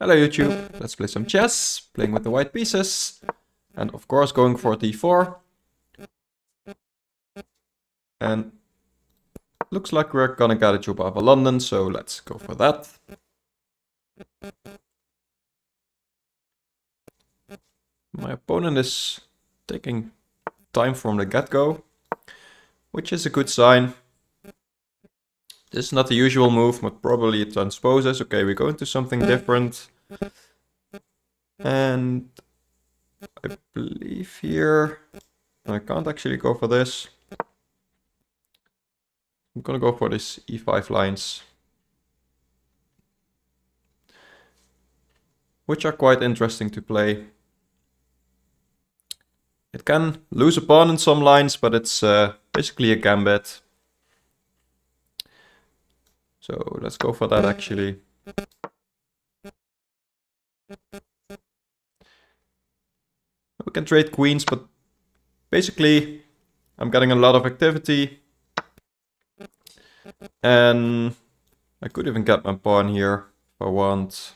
Hello YouTube, let's play some chess, playing with the white pieces, and of course going for d4. And looks like we're gonna get a Jobava London, so let's go for that. My opponent is taking time from the get-go, which is a good sign. This is not the usual move, but probably it transposes. Okay, we go into something different. And I believe here, I can't actually go for this. I'm gonna go for this e5 lines, which are quite interesting to play. It can lose a pawn in some lines, but it's basically a gambit. So let's go for that actually. We can trade queens, but basically I'm getting a lot of activity. And I could even get my pawn here if I want.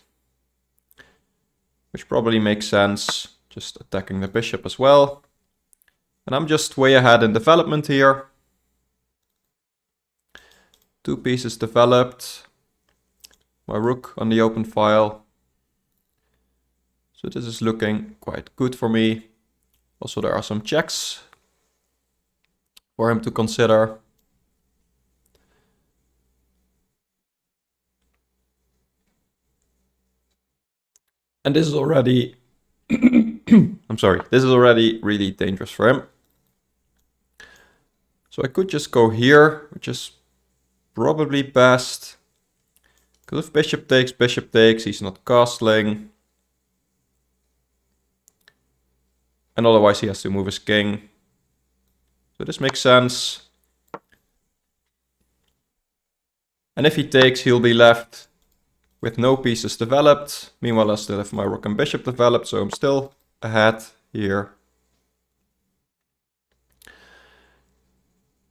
Which probably makes sense, just attacking the bishop as well. And I'm just way ahead in development here. 2 pieces developed. My rook on the open file. So this is looking quite good for me. Also there are some checks for him to consider. And this is already, I'm sorry, this is already really dangerous for him. So I could just go here, which is probably best. Because if bishop takes, he's not castling. And otherwise he has to move his king. So this makes sense. And if he takes, he'll be left with no pieces developed. Meanwhile, I still have my rook and bishop developed, so I'm still ahead here.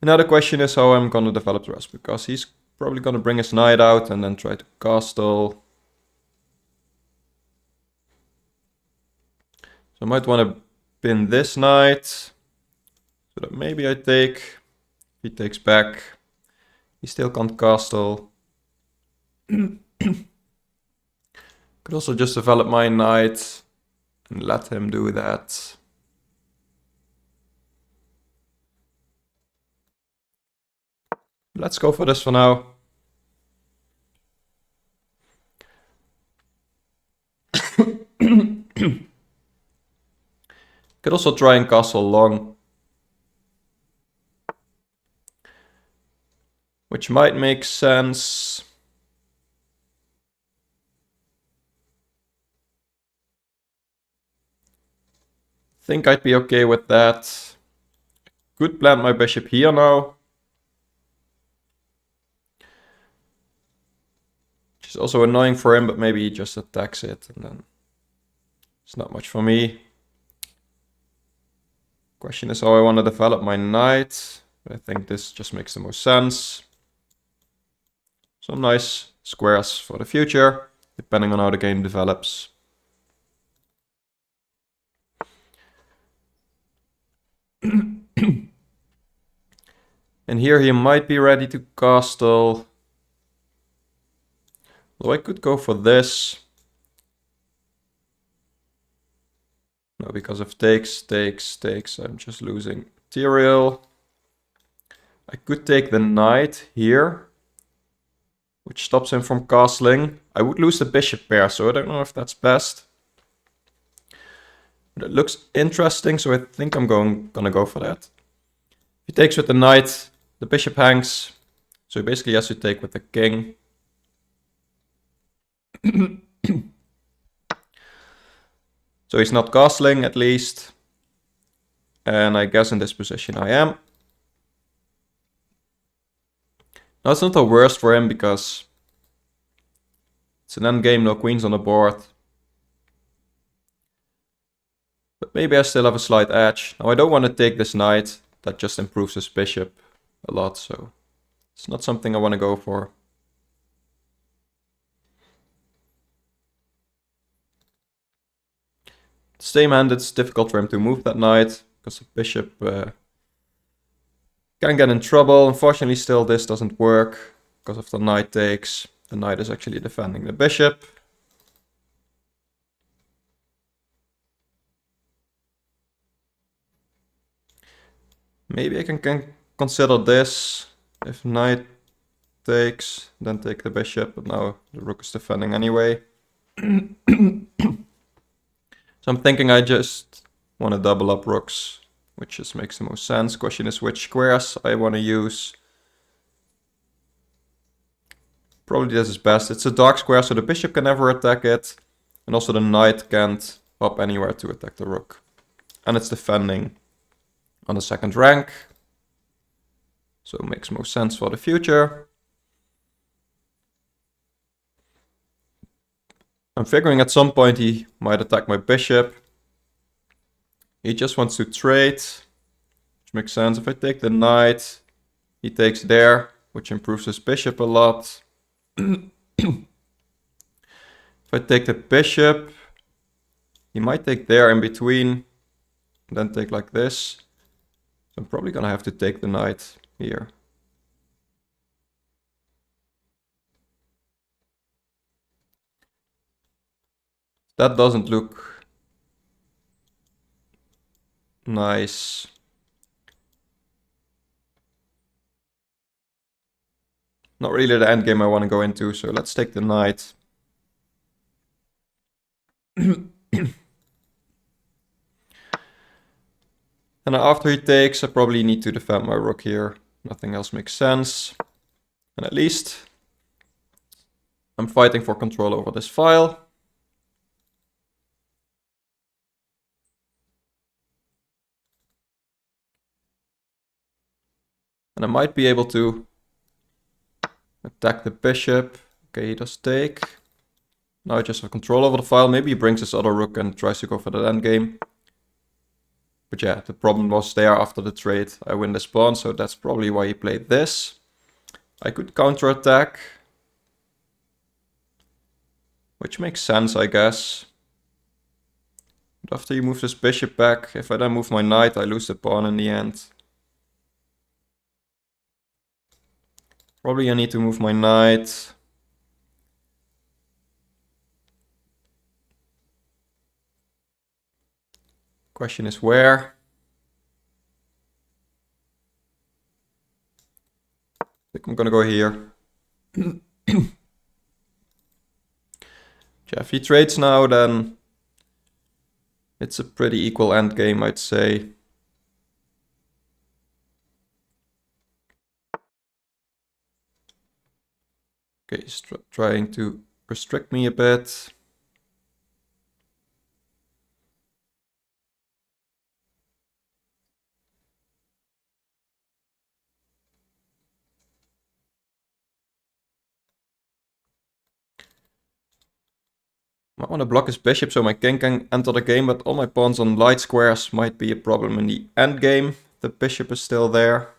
And now the question is how I'm gonna develop the rest, because he's probably gonna bring his knight out and then try to castle. So I might want to pin this knight, so that maybe I take. If he takes back, he still can't castle. Could also just develop my knight and let him do that. Let's go for this for now. Could also try and castle long, which might make sense. Think I'd be okay with that. Could plant my bishop here now. Which is also annoying for him, but maybe he just attacks it and then it's not much for me. Question is how I want to develop my knight. I think this just makes the most sense. Some nice squares for the future, depending on how the game develops. And here he might be ready to castle. Although I could go for this. No, because if takes, I'm just losing material. I could take the knight here, which stops him from castling. I would lose the bishop pair, so I don't know if that's best. But it looks interesting, so I think I'm gonna go for that. If he takes with the knight, the bishop hangs, so he basically has to take with the king. So he's not castling at least. And I guess in this position I am. Now it's not the worst for him because it's an endgame, no queens on the board. But maybe I still have a slight edge. Now I don't want to take this knight. That just improves his bishop a lot, so it's not something I want to go for. Same hand, it's difficult for him to move that knight, because the bishop can get in trouble. Unfortunately, still this doesn't work, because of the knight takes. The knight is actually defending the bishop. Maybe I can consider this. If knight takes, then take the bishop, but now the rook is defending anyway. So I'm thinking I just want to double up rooks, which just makes the most sense. Question is which squares I want to use. Probably this is best. It's a dark square, so the bishop can never attack it. And also the knight can't hop anywhere to attack the rook. And it's defending on the second rank. So it makes most sense for the future. I'm figuring at some point he might attack my bishop. He just wants to trade, which makes sense. If I take the knight, he takes there, which improves his bishop a lot. If I take the bishop, he might take there in between, and then take like this. So I'm probably gonna have to take the knight here. That doesn't look nice. Not really the endgame I want to go into, so let's take the knight. And after he takes, I probably need to defend my rook here. Nothing else makes sense. And at least I'm fighting for control over this file. And I might be able to attack the bishop. Okay, he does take. Now I just have control over the file. Maybe he brings his other rook and tries to go for that endgame. But yeah, the problem was there after the trade. I win this pawn, so that's probably why he played this. I could counterattack, which makes sense, I guess. But after he moves his bishop back, if I then move my knight, I lose the pawn in the end. Probably I need to move my knight. Question is where? I think I'm gonna go here. Yeah, if he trades now, then it's a pretty equal endgame, I'd say. Okay, he's trying to restrict me a bit. I want to block his bishop so my king can enter the game, but all my pawns on light squares might be a problem in the endgame. The bishop is still there.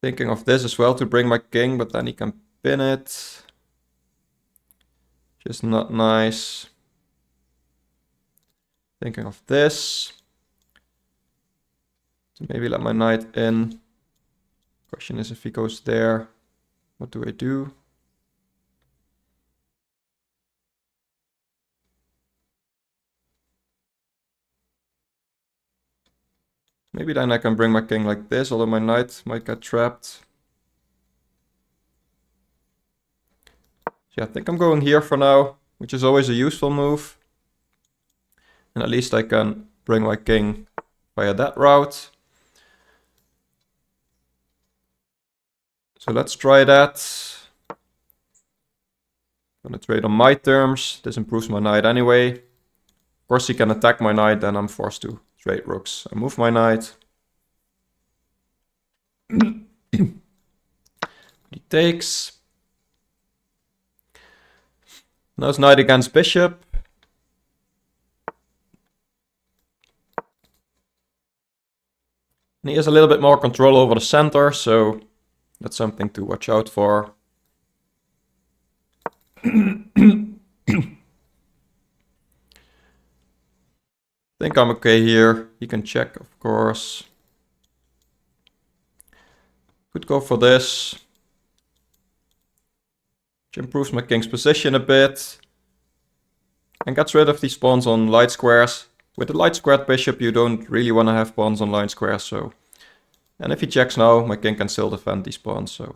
Thinking of this as well to bring my king, but then he can pin it. Just not nice. Thinking of this. To maybe let my knight in. Question is if he goes there, what do I do? Maybe then I can bring my king like this, although my knight might get trapped. So yeah, I think I'm going here for now, which is always a useful move. And at least I can bring my king via that route. So let's try that. I'm gonna trade on my terms. This improves my knight anyway. Of course he can attack my knight, then I'm forced to trade rooks. I move my knight. He takes. Now it's knight against bishop. And he has a little bit more control over the center, so that's something to watch out for. Think I'm okay here. He can check, of course. Could go for this, which improves my king's position a bit. And gets rid of these pawns on light squares. With the light squared bishop, you don't really want to have pawns on light squares, so... And if he checks now, my king can still defend these pawns, so...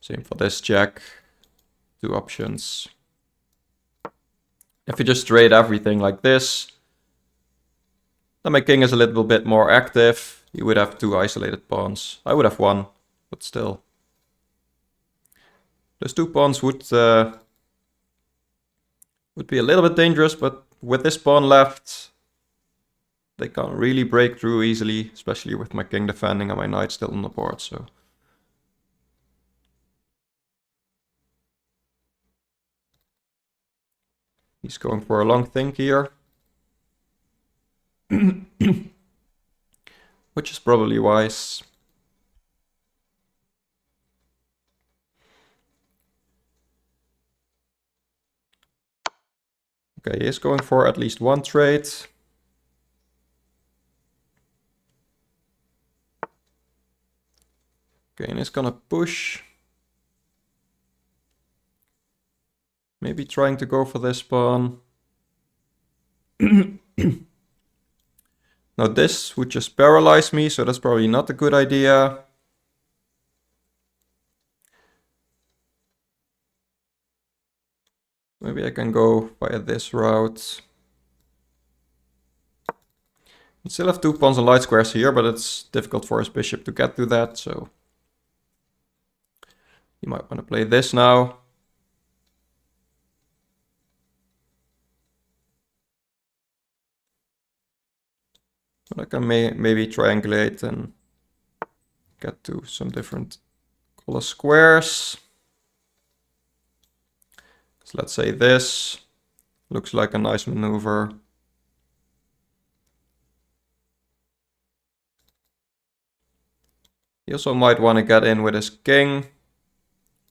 Same for this check. 2 options. If you just trade everything like this, then my king is a little bit more active. He would have 2 isolated pawns. I would have 1, but still. Those 2 pawns would be a little bit dangerous, but with this pawn left, they can't really break through easily, especially with my king defending and my knight still on the board, so... He's going for a long think here. Which is probably wise. Okay, he is going for at least 1 trade. Okay, and he's gonna push. Maybe trying to go for this pawn. Now this would just paralyze me, so that's probably not a good idea. Maybe I can go via this route. We still have 2 pawns on light squares here, but it's difficult for his bishop to get to that, so... You might want to play this now. But I can maybe triangulate and get to some different color squares. So let's say this looks like a nice maneuver. He also might want to get in with his king.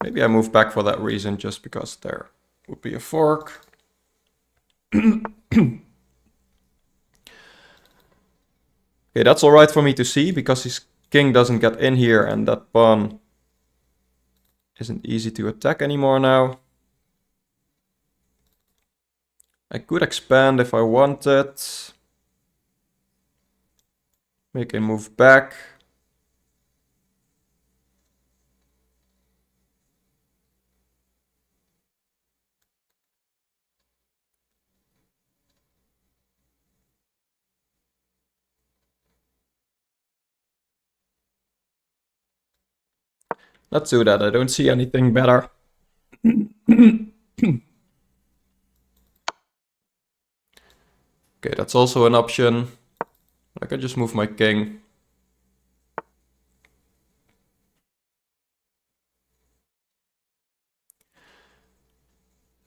Maybe I move back for that reason, just because there would be a fork. Okay, that's alright for me to see, because his king doesn't get in here and that pawn isn't easy to attack anymore now. I could expand if I wanted. Make him move back. Let's do that. I don't see anything better. Okay, that's also an option. I can just move my king.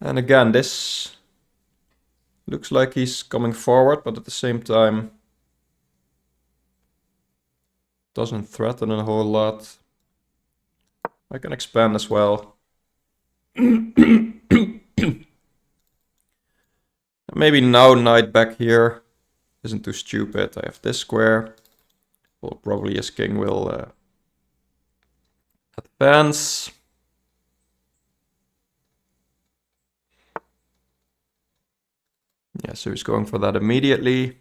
And again, this looks like he's coming forward, but at the same time doesn't threaten a whole lot. I can expand as well. Maybe now knight back here isn't too stupid. I have this square. Well, probably his king will advance. Yeah, so he's going for that immediately.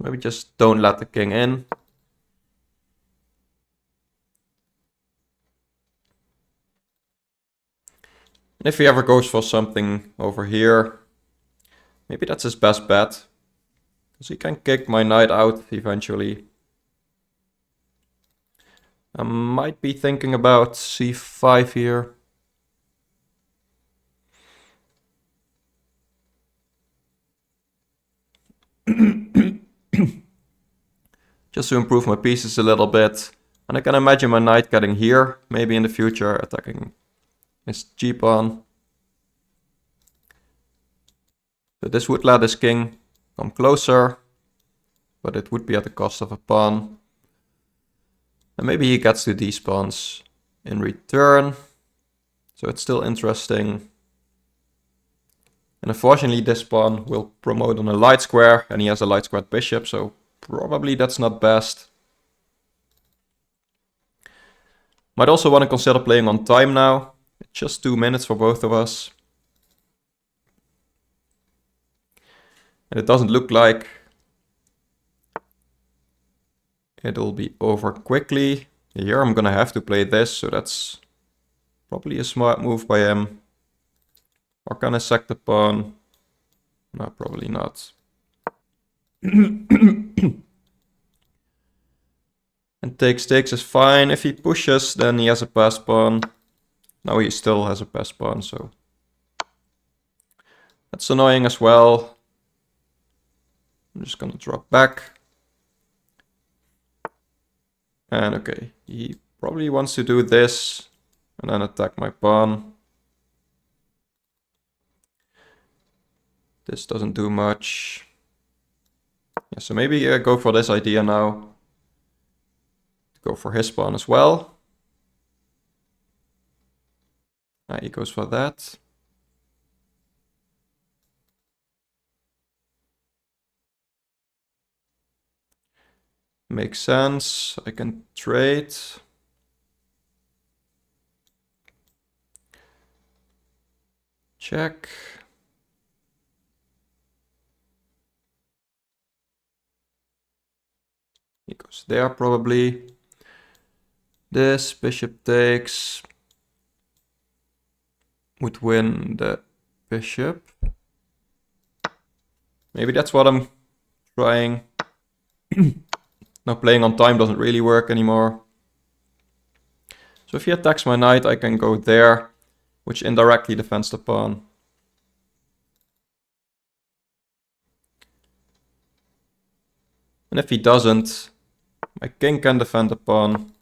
Maybe just don't let the king in. And if he ever goes for something over here, maybe that's his best bet. Because he can kick my knight out eventually. I might be thinking about c5 here. Just to improve my pieces a little bit. And I can imagine my knight getting here, maybe in the future attacking his g-pawn. So this would let his king come closer. but it would be at the cost of a pawn. And maybe he gets to these pawns in return. So it's still interesting. And unfortunately this pawn will promote on a light square, and he has a light squared bishop, so probably that's not best. Might also want to consider playing on time now. It's just 2 minutes for both of us. And it doesn't look like it'll be over quickly. Here I'm gonna have to play this, so that's probably a smart move by him. Or can I sack the pawn? No, probably not. And takes is fine. If he pushes, then he has a passed pawn. Now he still has a passed pawn, so that's annoying as well. I'm just gonna drop back. And okay, he probably wants to do this and then attack my pawn. This doesn't do much. Yeah, so maybe go for this idea now. Go for his pawn as well. He goes for that. Makes sense. I can trade. Check. He goes there probably. This bishop takes. Would win the bishop. Maybe that's what I'm trying. Now playing on time doesn't really work anymore. So if he attacks my knight, I can go there, which indirectly defends the pawn. And if he doesn't, my king can defend the pawn.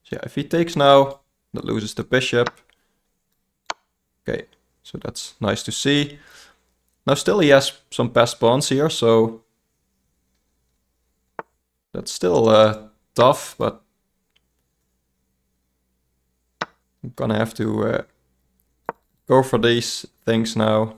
So yeah, if he takes now, that loses the bishop. Okay, so that's nice to see. Now still he has some passed pawns here, so that's still tough, but I'm gonna have to go for these things now.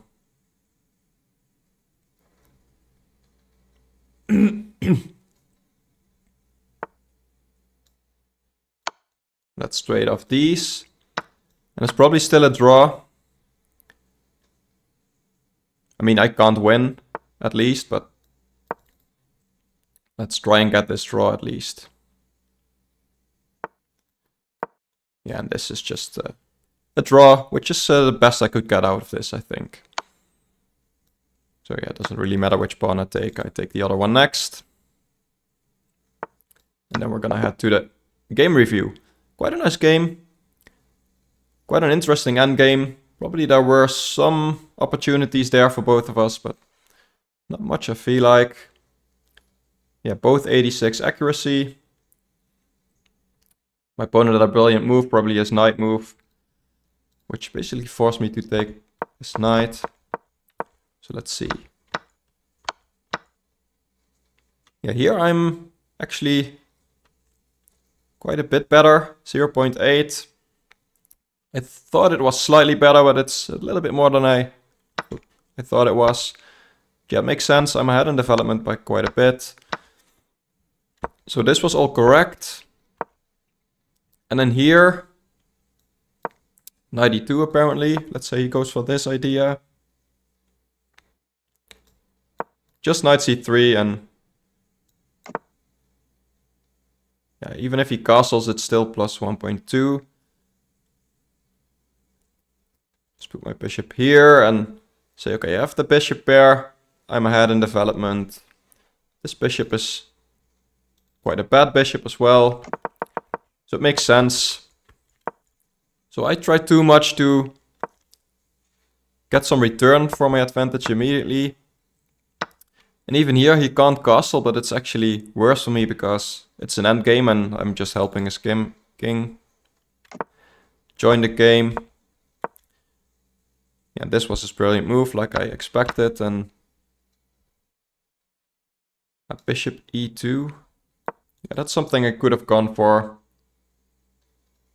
Let's trade off these. And it's probably still a draw. I mean, I can't win, at least, but let's try and get this draw at least. Yeah, and this is just a draw, which is the best I could get out of this, I think. So yeah, it doesn't really matter which pawn I take the other one next. And then we're gonna head to the game review. Quite a nice game. Quite an interesting endgame. Probably there were some opportunities there for both of us, but not much I feel like. Yeah, both 86 accuracy. My opponent had a brilliant move, probably his knight move, which basically forced me to take his knight. So let's see. Yeah, here I'm actually quite a bit better, 0.8. I thought it was slightly better, but it's a little bit more than I thought it was. Yeah, it makes sense. I'm ahead in development by quite a bit. So this was all correct. And then here, 92 apparently. Let's say he goes for this idea. Just knight c3 and yeah, even if he castles, it's still plus 1.2. Just put my bishop here and say, okay, I have the bishop pair. I'm ahead in development. This bishop is quite a bad bishop as well. So it makes sense. So I tried too much to get some return for my advantage immediately. And even here he can't castle, but it's actually worse for me because it's an endgame and I'm just helping his king. Join the game. Yeah, this was his brilliant move, like I expected, and a bishop e2. Yeah, that's something I could have gone for.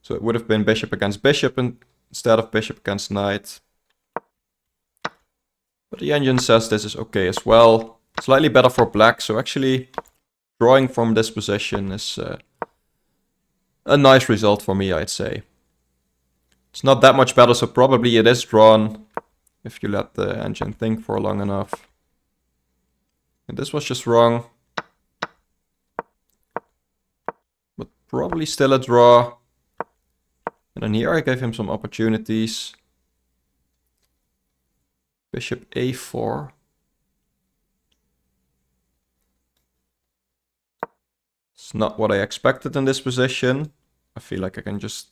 So it would have been bishop against bishop instead of bishop against knight. But the engine says this is okay as well. Slightly better for black, so actually drawing from this position is a nice result for me, I'd say. It's not that much better, so probably it is drawn if you let the engine think for long enough. And this was just wrong. But probably still a draw. And then here I gave him some opportunities. Bishop a4. It's not what I expected in this position. I feel like I can just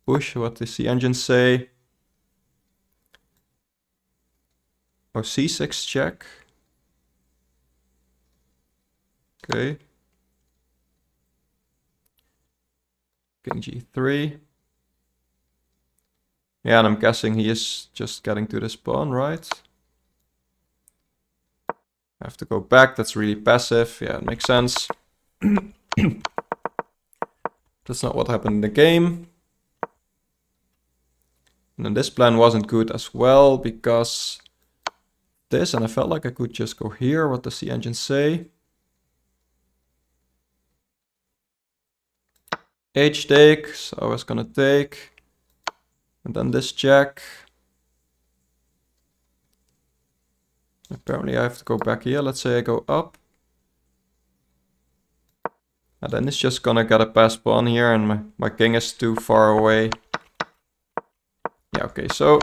push what the C engines say. Oh, c6 check. Okay. King g3. Yeah, and I'm guessing he is just getting to this pawn, right? I have to go back, that's really passive. Yeah, it makes sense. That's not what happened in the game. And then this plan wasn't good as well because this, and I felt like I could just go here, what does the engine say? H take, so I was gonna take. And then this check. Apparently I have to go back here. Let's say I go up. And then it's just gonna get a pass pawn here and my king is too far away. Yeah, okay, so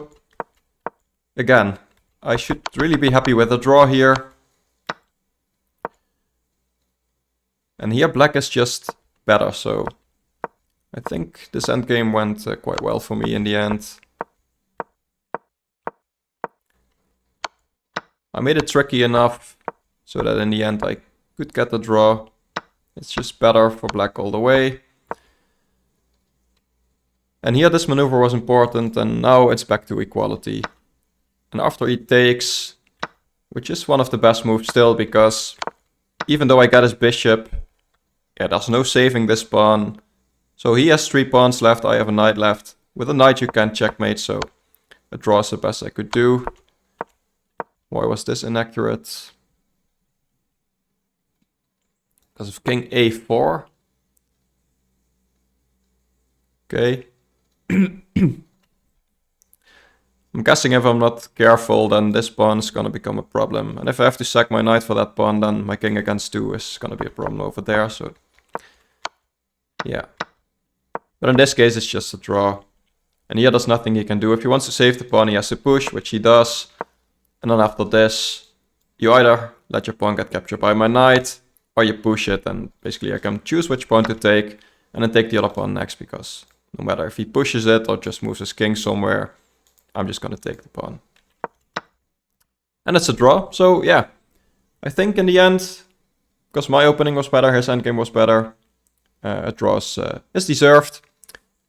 again, I should really be happy with the draw here. And here black is just better, so I think this endgame went quite well for me in the end. I made it tricky enough so that in the end I could get the draw. It's just better for black all the way. And here this maneuver was important, and now it's back to equality. And after he takes, which is one of the best moves still, because even though I get his bishop, yeah, there's no saving this pawn. So he has 3 pawns left, I have a knight left. With a knight you can't checkmate, so a draw is the best I could do. Why was this inaccurate? Because of king a4. Okay. I'm guessing if I'm not careful, then this pawn is gonna become a problem. And if I have to sack my knight for that pawn, then my king against 2 is gonna be a problem over there, so yeah. But in this case, it's just a draw. And here there's nothing he can do. If he wants to save the pawn, he has to push, which he does. And then after this, you either let your pawn get captured by my knight, or you push it, and basically I can choose which pawn to take, and then take the other pawn next, because no matter if he pushes it or just moves his king somewhere, I'm just gonna take the pawn. And it's a draw, so yeah. I think in the end, because my opening was better, his endgame was better, a draw is deserved.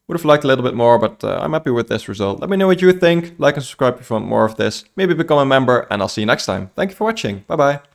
Would have liked a little bit more, but I'm happy with this result. Let me know what you think. Like and subscribe if you want more of this. Maybe become a member, and I'll see you next time. Thank you for watching. Bye bye.